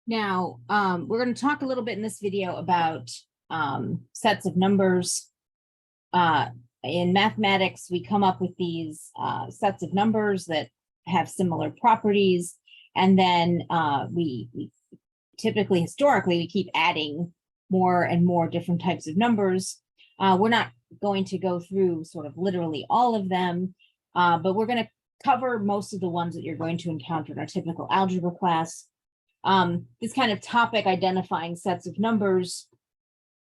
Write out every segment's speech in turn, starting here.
Now, we're going to talk a little bit in this video about sets of numbers. In mathematics, we come up with these sets of numbers that have similar properties, and then we typically, historically, we keep adding more and more different types of numbers. We're not going to go through sort of literally all of them, but we're going to cover most of the ones that you're going to encounter in our typical algebra class. This kind of topic, identifying sets of numbers,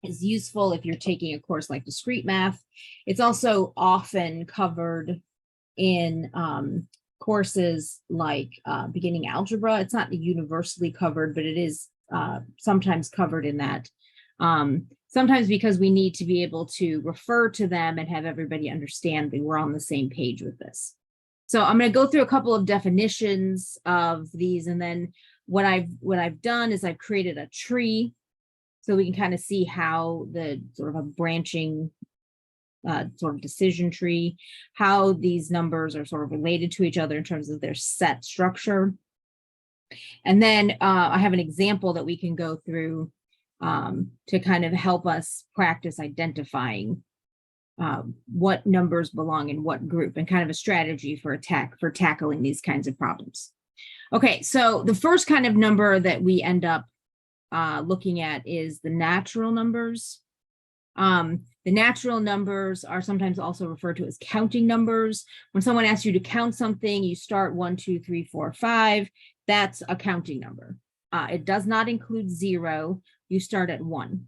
is useful if you're taking a course like discrete math. It's also often covered in courses like beginning algebra. It's not universally covered, but it is sometimes covered in that. Sometimes because we need to be able to refer to them and have everybody understand that we're on the same page with this. So I'm going to go through a couple of definitions of these, and then what I've done is I've created a tree so we can kind of see how the sort of a branching sort of decision tree, how these numbers are sort of related to each other in terms of their set structure. And then I have an example that we can go through to kind of help us practice identifying what numbers belong in what group, and kind of a strategy for tackling these kinds of problems. Okay, so the first kind of number that we end up looking at is the natural numbers. The natural numbers are sometimes also referred to as counting numbers. When someone asks you to count something, you start 1, 2, 3, 4, 5. That's a counting number. It does not include 0. You start at 1.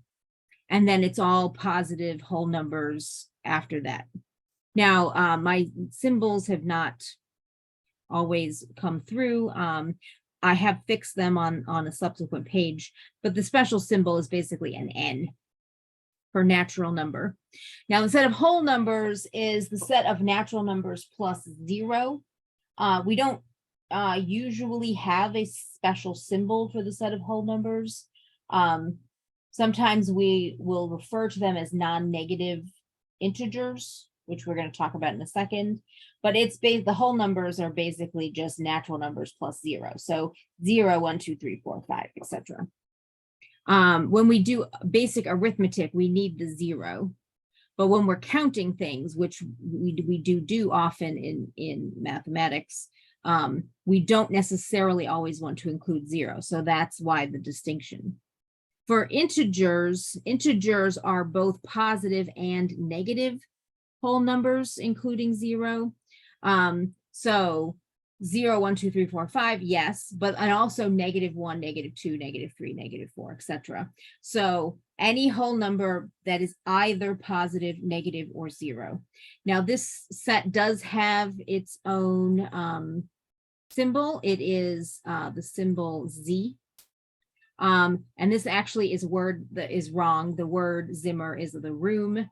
And then it's all positive whole numbers after that. Now, my symbols have not always come through. I have fixed them on a subsequent page, but the special symbol is basically an N for natural number. Now, the set of whole numbers is the set of natural numbers plus 0. We don't usually have a special symbol for the set of whole numbers. Sometimes we will refer to them as non-negative integers, which we're going to talk about in a second. But the whole numbers are basically just natural numbers plus 0. So 0, 1, 2, 3, 4, 5, etc. When we do basic arithmetic, we need the 0. But when we're counting things, which we do often in mathematics, we don't necessarily always want to include 0. So that's why the distinction. For integers are both positive and negative whole numbers, including 0. So 0, 1, 2, 3, 4, 5, yes, and also -1, -2, -3, -4, etc. So any whole number that is either positive, negative, or 0. Now, this set does have its own symbol. It is the symbol Z. And this actually is a word that is wrong. The word Zimmer is the room.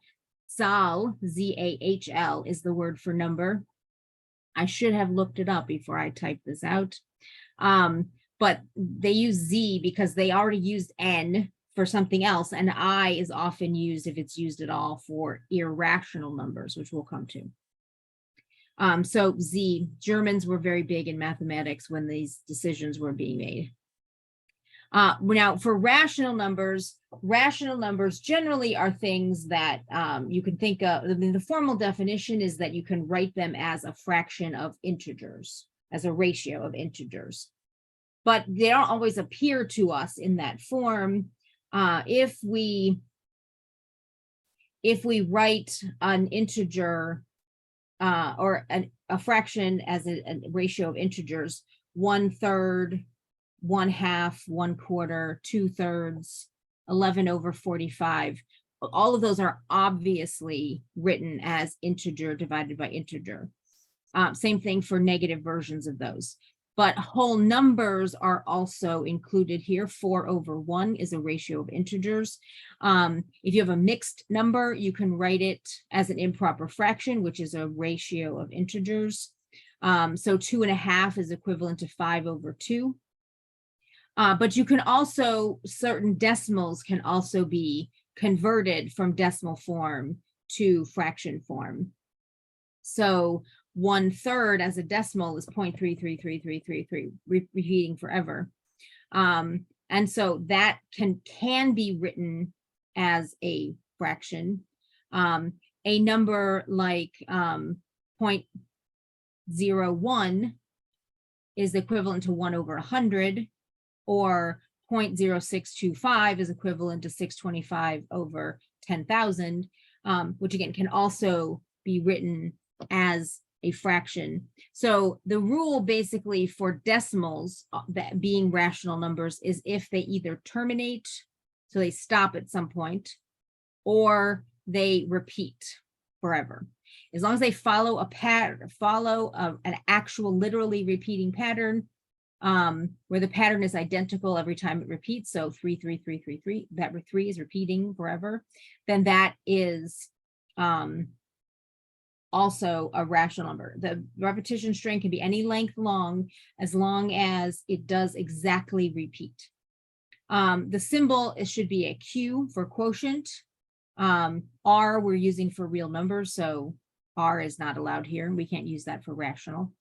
Zahl, Z-A-H-L, is the word for number. I should have looked it up before I typed this out. But they use Z because they already used N for something else, and I is often used, if it's used at all, for irrational numbers, which we'll come to. So Z, Germans were very big in mathematics when these decisions were being made. Now, for rational numbers generally are things that you can think of. I mean, the formal definition is that you can write them as a fraction of integers, as a ratio of integers. But they don't always appear to us in that form. If we write an integer or a fraction as a ratio of integers, 1/3, 1/2, 1/4, 2/3, 11/45. All of those are obviously written as integer divided by integer. Same thing for negative versions of those. But whole numbers are also included here. 4/1 is a ratio of integers. If you have a mixed number, you can write it as an improper fraction, which is a ratio of integers. So 2.5 is equivalent to 5/2. But you can also, certain decimals can also be converted from decimal form to fraction form. So 1/3 as a decimal is 0.33333, repeating forever. And so that can be written as a fraction. A number like 0.01 is equivalent to 1/100, or 0.0625 is equivalent to 625 over 10,000, which again can also be written as a fraction. So the rule basically for decimals that being rational numbers is if they either terminate, so they stop at some point, or they repeat forever. As long as they follow a pattern, an actual literally repeating pattern, where the pattern is identical every time it repeats, so 3, 3, 3, 3, 3, that 3 is repeating forever, then that is also a rational number. The repetition string can be any length long as it does exactly repeat. The symbol, it should be a Q for quotient. R we're using for real numbers, so R is not allowed here. We can't use that for rational.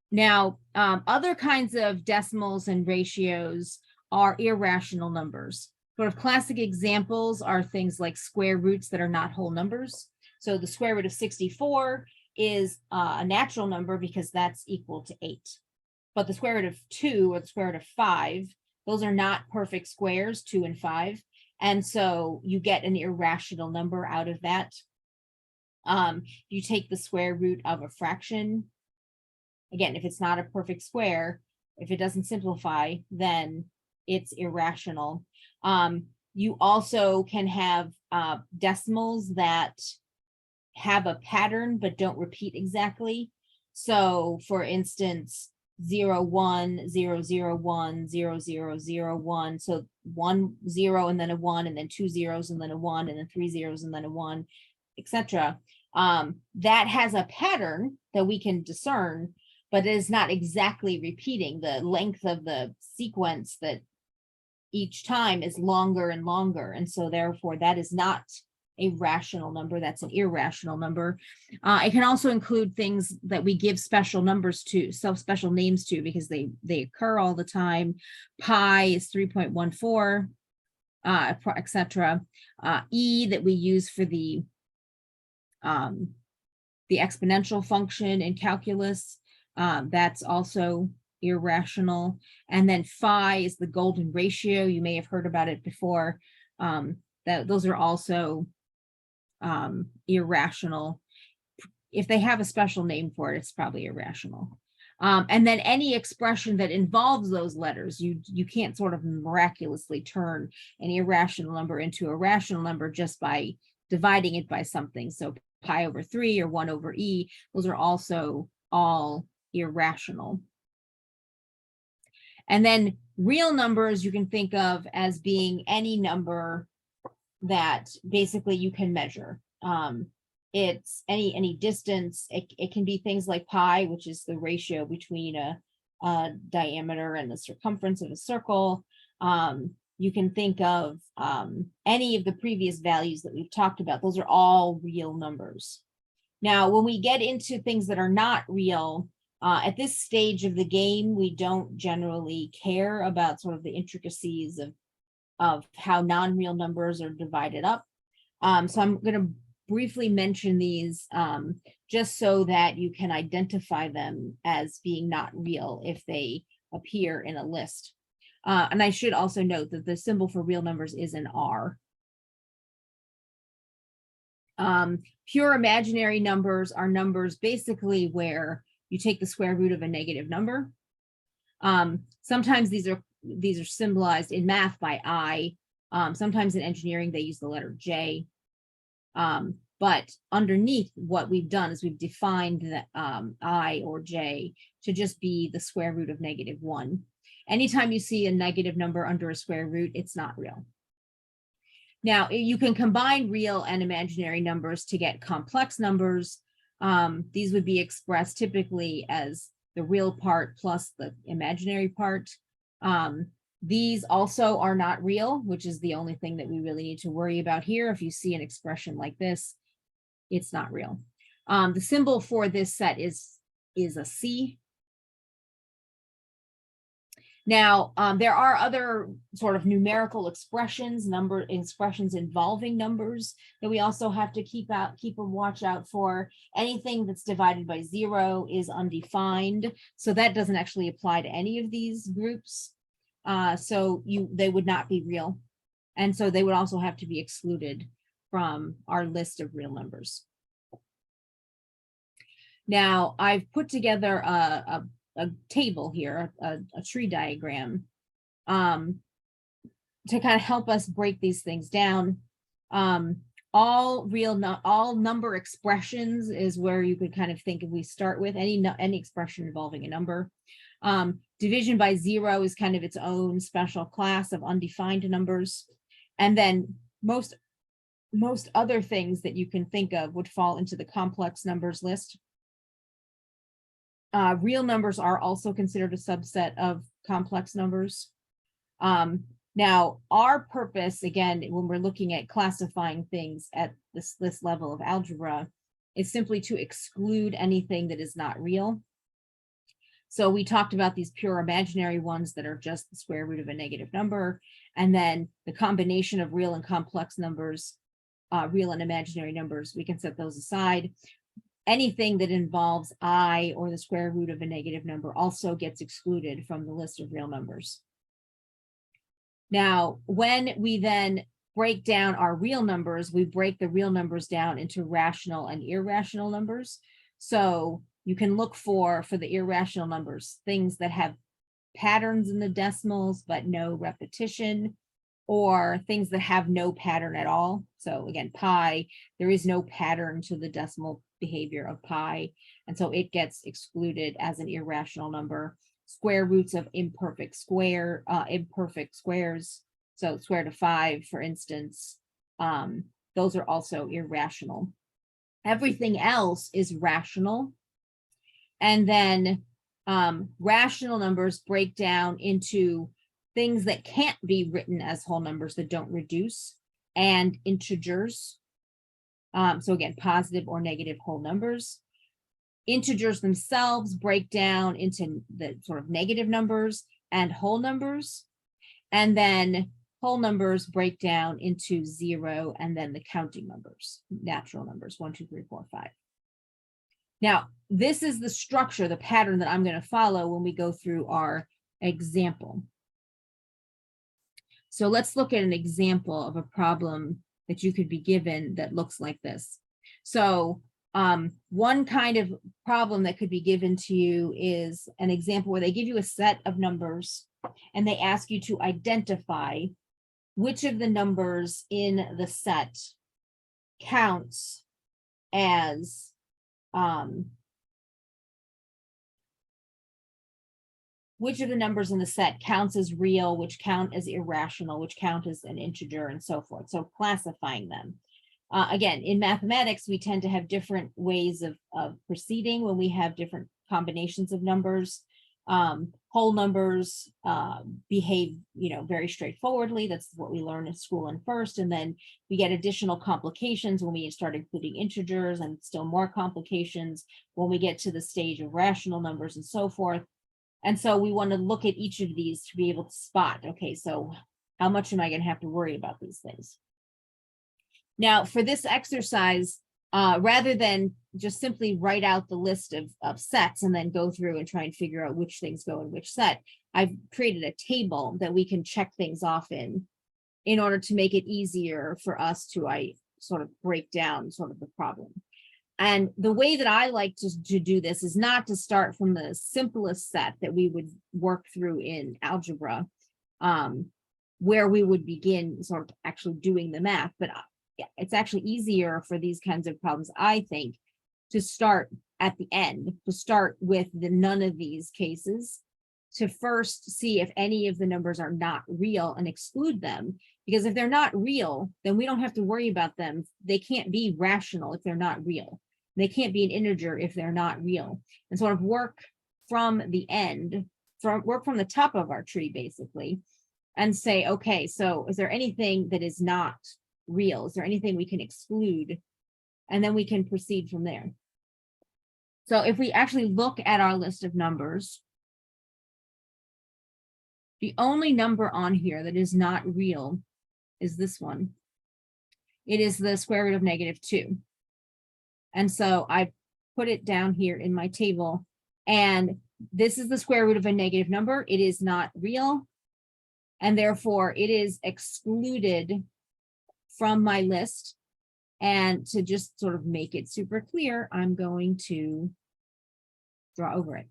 Now, other kinds of decimals and ratios are irrational numbers. Sort of classic examples are things like square roots that are not whole numbers. So the square root of 64 is a natural number because that's equal to 8. But the square root of 2 or the square root of 5, those are not perfect squares, 2 and 5. And so you get an irrational number out of that. You take the square root of a fraction. Again, if it's not a perfect square, if it doesn't simplify, then it's irrational. You also can have decimals that have a pattern but don't repeat exactly. So for instance, 0, 1, 0, 0, 1, 0, 0, 0, 1. So 1, 0, and then a 1, and then 2 zeros, and then a 1, and then 3 zeros, and then a 1, etc. That has a pattern that we can discern, but it is not exactly repeating. The length of the sequence that each time is longer and longer. And so therefore that is not a rational number, that's an irrational number. It can also include things that we give special numbers to, special names to, because they occur all the time. Pi is 3.14, etc. E that we use for the exponential function in calculus, that's also irrational. And then phi is the golden ratio. You may have heard about it before. Those are also irrational. If they have a special name for it, it's probably irrational. And then any expression that involves those letters, you can't sort of miraculously turn an irrational number into a rational number just by dividing it by something. So pi over 3 or 1 over e, those are also all irrational. And then real numbers you can think of as being any number that basically you can measure. It's any distance. It can be things like pi, which is the ratio between a diameter and the circumference of a circle. You can think of any of the previous values that we've talked about. Those are all real numbers. Now, when we get into things that are not real, at this stage of the game, we don't generally care about sort of the intricacies of how non-real numbers are divided up. So I'm going to briefly mention these just so that you can identify them as being not real if they appear in a list. And I should also note that the symbol for real numbers is an R. Pure imaginary numbers are numbers basically where you take the square root of a negative number. Sometimes these are symbolized in math by I. Sometimes in engineering, they use the letter J. But underneath what we've done is we've defined that I or J to just be the square root of -1. Anytime you see a negative number under a square root, it's not real. Now, you can combine real and imaginary numbers to get complex numbers. These would be expressed typically as the real part plus the imaginary part. These also are not real, which is the only thing that we really need to worry about here. If you see an expression like this, it's not real. The symbol for this set is a C. Now, there are other sort of numerical expressions, number expressions involving numbers that we also have to keep a watch out for. Anything that's divided by 0 is undefined, so that doesn't actually apply to any of these groups. So they would not be real, and so they would also have to be excluded from our list of real numbers. Now, I've put together a table here, a tree diagram, to kind of help us break these things down. All number expressions is where you could kind of think if we start with any expression involving a number. Division by 0 is kind of its own special class of undefined numbers. And then most other things that you can think of would fall into the complex numbers list. Real numbers are also considered a subset of complex numbers. Now, our purpose, again, when we're looking at classifying things at this level of algebra, is simply to exclude anything that is not real. So we talked about these pure imaginary ones that are just the square root of a negative number, and then the combination of real and complex numbers, real and imaginary numbers, we can set those aside. Anything that involves I or the square root of a negative number also gets excluded from the list of real numbers. Now, when we then break down our real numbers, we break the real numbers down into rational and irrational numbers. So you can look for the irrational numbers, things that have patterns in the decimals, but no repetition, or things that have no pattern at all. So again, pi, there is no pattern to the decimal behavior of pi, and so it gets excluded as an irrational number. Square roots of imperfect squares, so square root of 5, for instance, those are also irrational. Everything else is rational. And then rational numbers break down into things that can't be written as whole numbers that don't reduce, and integers. So again, positive or negative whole numbers. Integers themselves break down into the sort of negative numbers and whole numbers. And then whole numbers break down into 0 and then the counting numbers, natural numbers, 1, 2, 3, 4, 5. Now, this is the structure, the pattern that I'm going to follow when we go through our example. So let's look at an example of a problem that you could be given that looks like this. So one kind of problem that could be given to you is an example where they give you a set of numbers and they ask you to identify which of the numbers in the set counts as which of the numbers in the set counts as real, which count as irrational, which count as an integer, and so forth. So classifying them. Again, in mathematics, we tend to have different ways of proceeding when we have different combinations of numbers. Whole numbers behave, very straightforwardly. That's what we learn in school in first. And then we get additional complications when we start including integers, and still more complications when we get to the stage of rational numbers and so forth. And so we want to look at each of these to be able to spot, okay, so how much am I going to have to worry about these things? Now, for this exercise, rather than just simply write out the list of sets and then go through and try and figure out which things go in which set, I've created a table that we can check things off in order to make it easier for us to sort of break down sort of the problem. And the way that I like to do this is not to start from the simplest set that we would work through in algebra, where we would begin sort of actually doing the math, but it's actually easier for these kinds of problems, I think, to start at the end, to start with the none of these cases, to first see if any of the numbers are not real and exclude them. Because if they're not real, then we don't have to worry about them. They can't be rational if they're not real. They can't be an integer if they're not real. And sort of work from the end, work from the top of our tree, basically, and say, okay, so is there anything that is not real? Is there anything we can exclude? And then we can proceed from there. So if we actually look at our list of numbers, The only number on here that is not real is this one. It is the square root of -2. And so I put it down here in my table, and this is the square root of a negative number. It is not real, and therefore it is excluded from my list. And to just sort of make it super clear, I'm going to draw over it.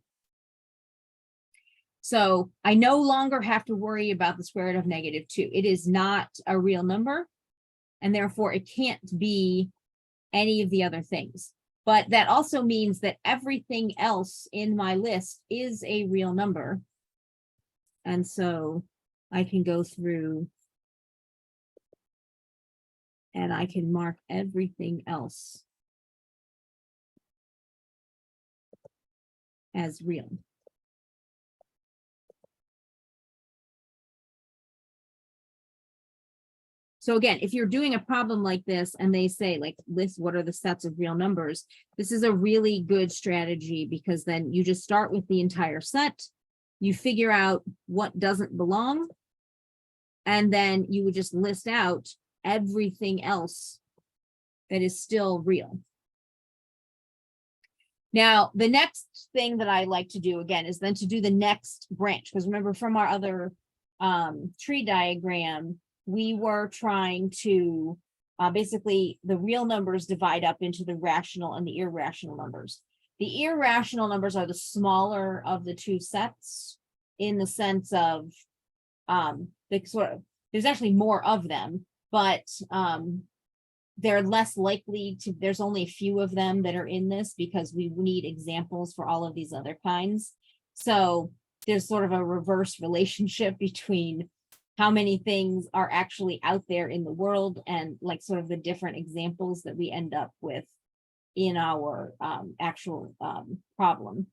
So I no longer have to worry about the square root of -2. It is not a real number, and therefore it can't be any of the other things. But that also means that everything else in my list is a real number. And so I can go through and I can mark everything else as real. So again, if you're doing a problem like this and they say like, list what are the sets of real numbers, this is a really good strategy, because then you just start with the entire set, you figure out what doesn't belong, and then you would just list out everything else that is still real. Now, the next thing that I like to do again is then to do the next branch, because remember from our other tree diagram, we were trying to basically the real numbers divide up into the rational and the irrational numbers. The irrational numbers are the smaller of the two sets, in the sense of the sort of, there's actually more of them, but they're less likely to, there's only a few of them that are in this because we need examples for all of these other kinds. So there's sort of a reverse relationship between how many things are actually out there in the world and like sort of the different examples that we end up with in our actual problem.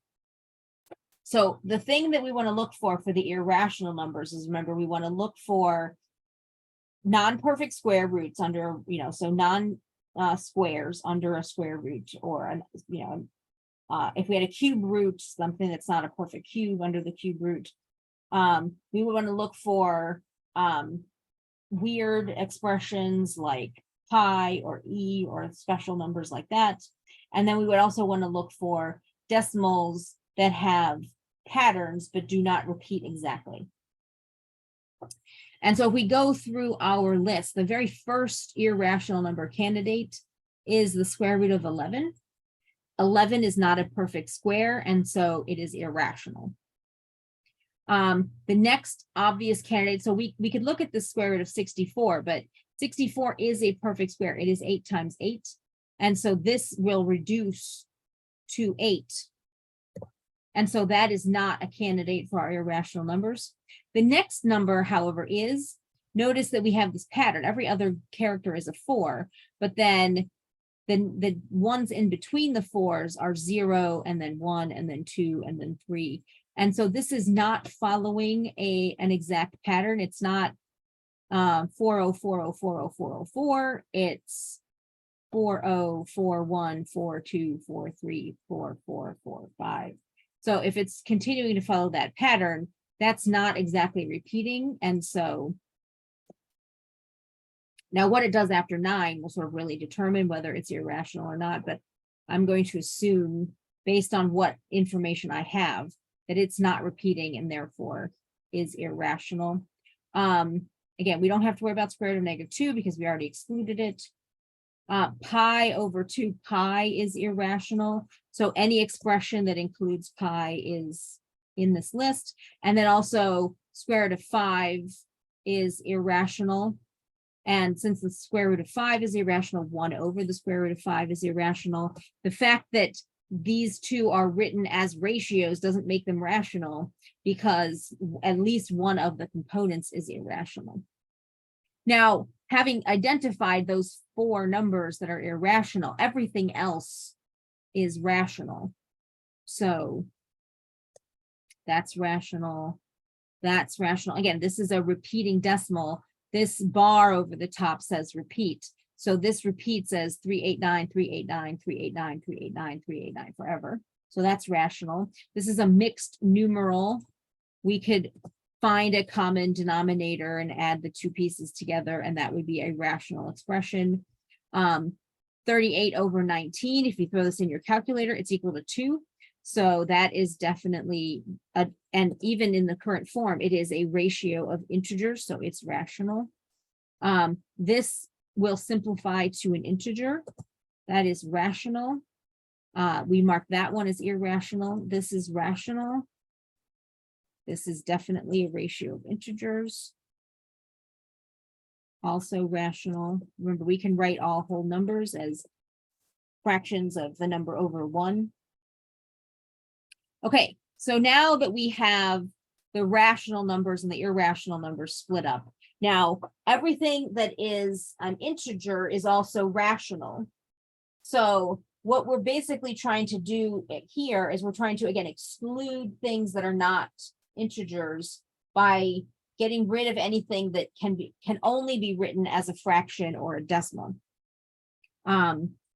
So the thing that we want to look for the irrational numbers is, remember, we want to look for non-perfect square roots under, so squares under a square root, or, if we had a cube root, something that's not a perfect cube under the cube root. We would want to look for weird expressions like pi or e or special numbers like that. And then we would also want to look for decimals that have patterns but do not repeat exactly. And so if we go through our list, the very first irrational number candidate is the square root of 11. 11 is not a perfect square, and so it is irrational. The next obvious candidate, so we could look at the square root of 64, but 64 is a perfect square. It is 8 times 8. And so this will reduce to 8. And so that is not a candidate for our irrational numbers. The next number, however, is, notice that we have this pattern. Every other character is a 4, but then the ones in between the 4s are 0, and then 1, and then 2, and then 3. And so this is not following an exact pattern. It's not 40404040. It's 404142434445. So if it's continuing to follow that pattern, that's not exactly repeating. And so now what it does after 9 will sort of really determine whether it's irrational or not. But I'm going to assume, based on what information I have, that it's not repeating and therefore is irrational. Again, we don't have to worry about square root of -2 because we already excluded it. Pi over 2 pi is irrational. So any expression that includes pi is in this list. And then also square root of 5 is irrational. And since the square root of 5 is irrational, 1 over the square root of 5 is irrational. The fact that these two are written as ratios doesn't make them rational, because at least one of the components is irrational. Now, having identified those 4 numbers that are irrational, everything else is rational. So that's rational. That's rational. Again, this is a repeating decimal. This bar over the top says repeat. So this repeats as 389, 389, 389, 389, 389 forever. So that's rational. This is a mixed numeral. We could find a common denominator and add the two pieces together, and that would be a rational expression. 38 over 19, if you throw this in your calculator, it's equal to 2. So that is definitely, and even in the current form, it is a ratio of integers, so it's rational. This will simplify to an integer. That is rational. We mark that one as irrational. This is rational. This is definitely a ratio of integers. Also rational. Remember, we can write all whole numbers as fractions of the number over 1. Okay, so now that we have the rational numbers and the irrational numbers split up, now everything that is an integer is also rational. So what we're basically trying to do here is we're trying to, again, exclude things that are not integers by getting rid of anything that can only be written as a fraction or a decimal.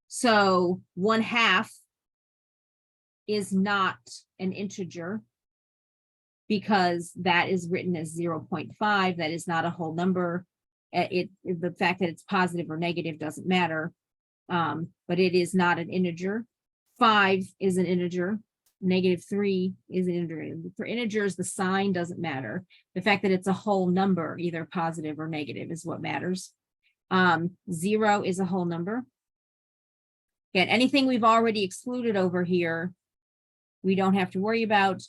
So 1/2 is not an integer because that is written as 0.5. That is not a whole number. The fact that it's positive or negative doesn't matter, but it is not an integer. 5 is an integer. -3 is an integer. For integers, the sign doesn't matter. The fact that it's a whole number, either positive or negative, is what matters. 0 is a whole number. Again, anything we've already excluded over here, we don't have to worry about.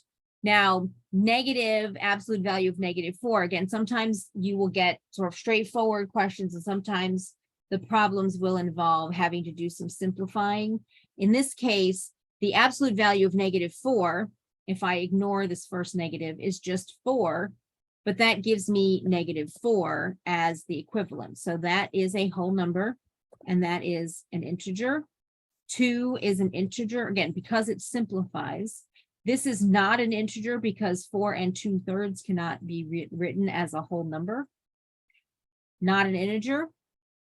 Now, negative absolute value of -4. Again, sometimes you will get sort of straightforward questions, and sometimes the problems will involve having to do some simplifying. In this case, the absolute value of -4, if I ignore this first negative, is just 4, but that gives me -4 as the equivalent. So that is a whole number, and that is an integer. 2 is an integer, again, because it simplifies. This is not an integer because 4 2/3 cannot be written as a whole number. Not an integer.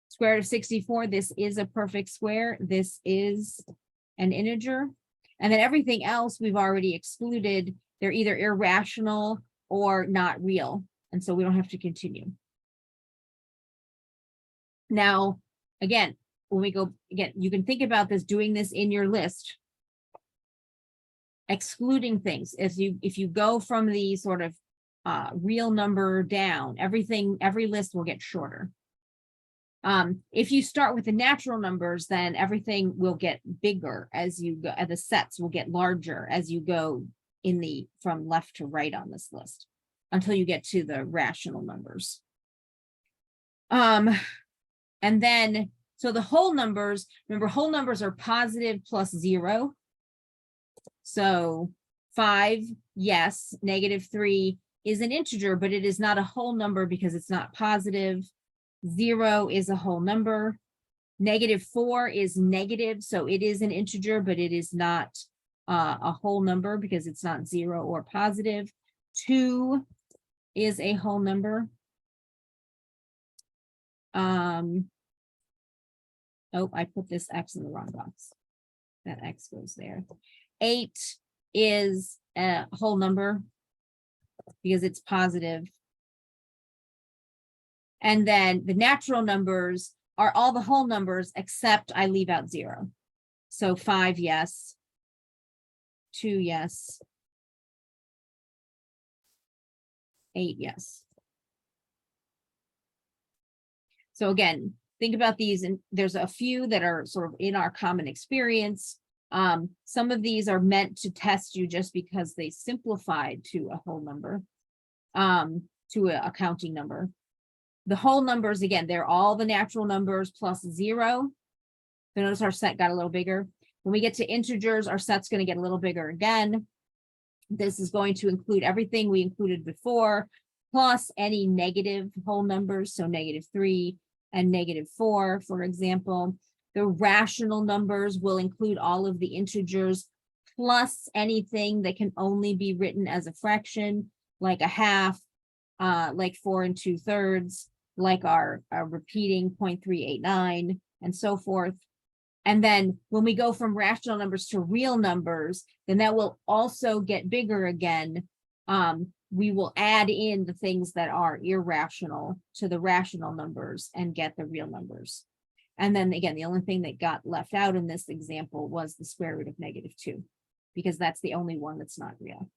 Square root of 64, this is a perfect square. This is an integer. And then everything else we've already excluded. They're either irrational or not real. And so we don't have to continue. Now, again, when we go, again, you can think about this, doing this in your list, excluding things. If you go from the sort of real number down, every list will get shorter. If you start with the natural numbers, then everything will get bigger as you go, and the sets will get larger as you go from left to right on this list until you get to the rational numbers. And then, so the whole numbers, remember, whole numbers are positive plus 0. So 5, yes, -3 is an integer, but it is not a whole number because it's not positive. 0 is a whole number. -4 is negative, so it is an integer, but it is not a whole number because it's not 0 or positive. 2 is a whole number. Oh, I put this X in the wrong box. That X goes there. 8 is a whole number because it's positive. And then the natural numbers are all the whole numbers except I leave out 0. So 5, yes. 2, yes. 8, yes. So again, think about these, and there's a few that are sort of in our common experience. Some of these are meant to test you just because they simplified to a whole number, to a counting number. The whole numbers, again, they're all the natural numbers plus 0. So notice our set got a little bigger. When we get to integers, our set's going to get a little bigger again. This is going to include everything we included before, plus any negative whole numbers, so -3 and -4, for example. The rational numbers will include all of the integers, plus anything that can only be written as a fraction, like a half, like 4 2/3, like our repeating 0.389, and so forth. And then when we go from rational numbers to real numbers, then that will also get bigger again. we will add in the things that are irrational to the rational numbers and get the real numbers. And then again, the only thing that got left out in this example was the square root of -2, because that's the only one that's not real.